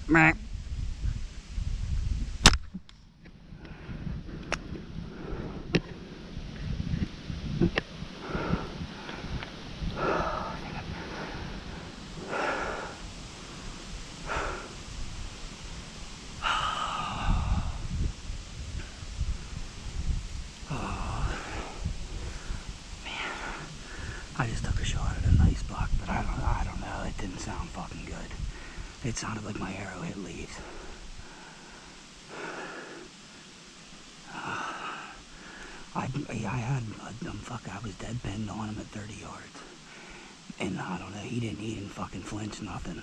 Meh. I just took a shot at a nice buck, but I don't know. It didn't sound fucking good. It sounded like my arrow hit leaves. I was dead pinned on him at 30 yards. And I don't know, he didn't fucking flinch, nothing.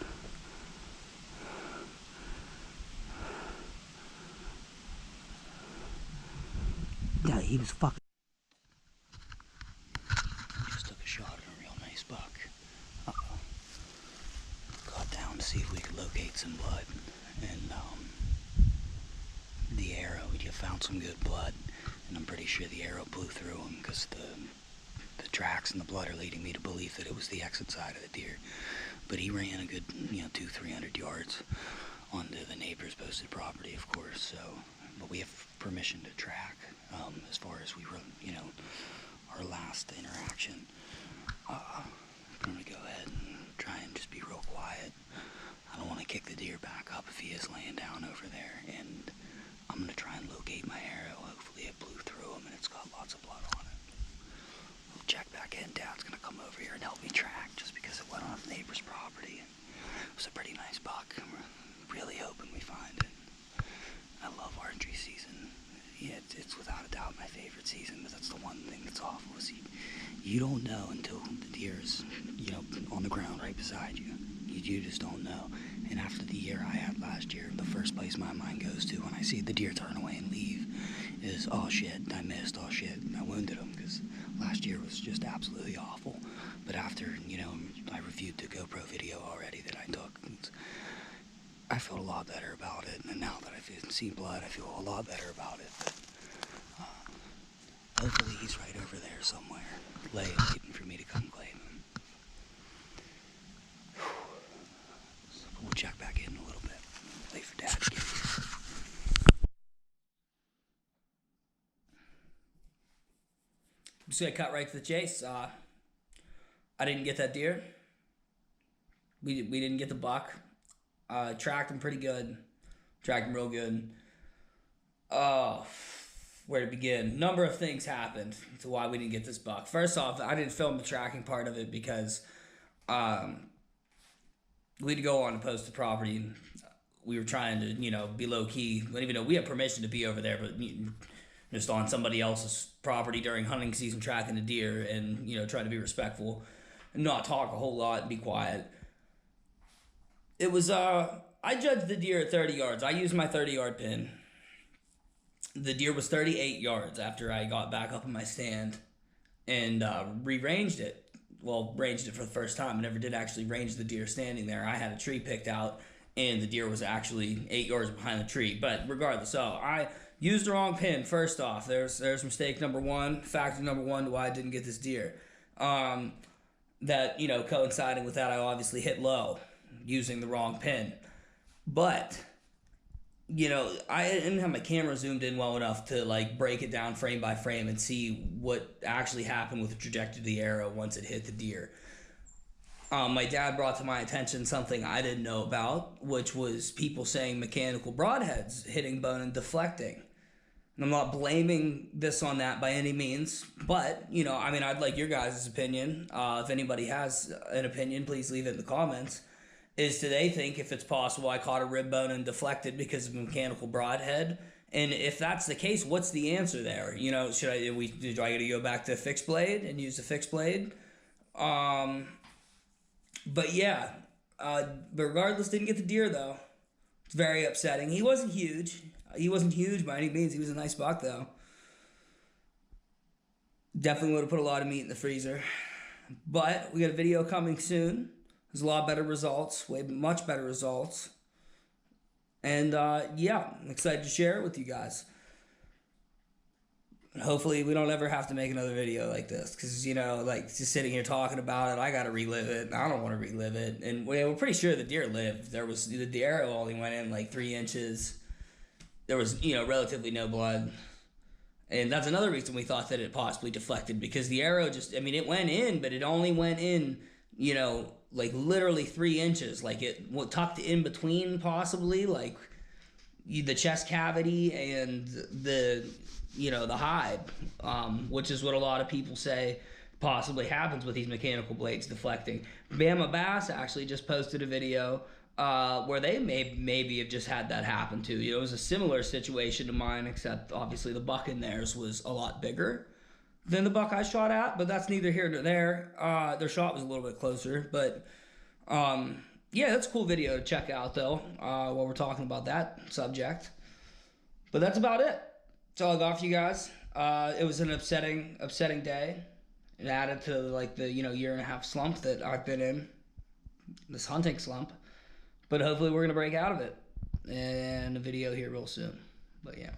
Yeah, he was fucking. Just took a shot at a real nice buck. Got down to see if we could locate some blood. And, the arrow, you found some good blood. And I'm pretty sure the arrow blew through him because the tracks and the blood are leading me to believe that it was the exit side of the deer. But he ran a good, 200-300 yards onto the neighbor's posted property, of course. So, but we have permission to track as far as we were, our last interaction. I'm gonna go ahead and try and just be real quiet. I don't want to kick the deer back up if he is laying down over there, and I'm gonna try and locate my arrow. Hopefully it blew through him and it's got lots of blood on it. We'll check back in. Dad's gonna come over here and help me track just because it went on the neighbor's property. It was a pretty nice buck. We're really hoping we find it. I love archery season. Yeah, it's without a doubt my favorite season, but that's the one thing that's awful is you don't know until the deer's, on the ground right beside you. You just don't know. And after the year I had last year, the first place my mind goes to when I see the deer turn away and leave is, oh shit, I missed, oh shit, I wounded him, because last year was just absolutely awful. But after, I reviewed the GoPro video already that I took, I felt a lot better about it, and now that I've seen blood, I feel a lot better about it. But hopefully he's right over there somewhere, waiting for me to come claim him. So we'll check back in a little bit. Wait for Dad to get here. I'm just gonna cut right to the chase. I didn't get that deer. We didn't get the buck. Tracked him pretty good. Tracked him real good. Oh, where to begin? Number of things happened to why we didn't get this buck. First off, I didn't film the tracking part of it because we'd go on to post the property. We were trying to, be low key. We didn't even know we had permission to be over there, but just on somebody else's property during hunting season, tracking the deer, and trying to be respectful and not talk a whole lot and be quiet. It was I judged the deer at 30 yards. I used my 30-yard pin. The deer was 38 yards after I got back up in my stand and re-ranged it. Well, ranged it for the first time. I never did actually range the deer standing there. I had a tree picked out, and the deer was actually 8 yards behind the tree. But regardless, so I used the wrong pin. First off, there's mistake number one. Factor number one to why I didn't get this deer. That coinciding with that, I obviously hit low using the wrong pin. But I didn't have my camera zoomed in well enough to break it down frame by frame and see what actually happened with the trajectory of the arrow once it hit the deer. My dad brought to my attention something I didn't know about, which was people saying mechanical broadheads hitting bone and deflecting. And I'm not blaming this on that by any means, but I'd like your guys' opinion. If anybody has an opinion, please leave it in the comments. Do they think if it's possible I caught a rib bone and deflected because of a mechanical broadhead? And if that's the case, what's the answer there? Do I got to go back to a fixed blade and use the fixed blade? But yeah, regardless, didn't get the deer though. It's very upsetting. He wasn't huge. He wasn't huge by any means. He was a nice buck though. Definitely would have put a lot of meat in the freezer. But we got a video coming soon. There's a lot better results, much better results. And yeah, I'm excited to share it with you guys. Hopefully we don't ever have to make another video like this, because, you know, like, just sitting here talking about it, I gotta relive it. I don't want to relive it. And we're pretty sure the deer lived. There was, the arrow only went in like 3 inches. There was, you know, relatively no blood. And that's another reason we thought that it possibly deflected, because the arrow just, I mean, it went in, but it only went in, you know, like literally 3 inches. Like, it tucked in between, possibly, like the chest cavity and the, you know, the hide, which is what a lot of people say possibly happens with these mechanical blades deflecting. Bama Bass actually just posted a video where they maybe have just had that happen too. You know, it was a similar situation to mine, except obviously the buck in theirs was a lot bigger than the buck I shot at, but that's neither here nor there. Their shot was a little bit closer, but yeah, that's a cool video to check out though, while we're talking about that subject. But that's about it. That's all I got for you guys. It was an upsetting day. It added to like the, you know, 1.5-year slump that I've been in, this hunting slump. But hopefully we're gonna break out of it in a video here real soon. But yeah.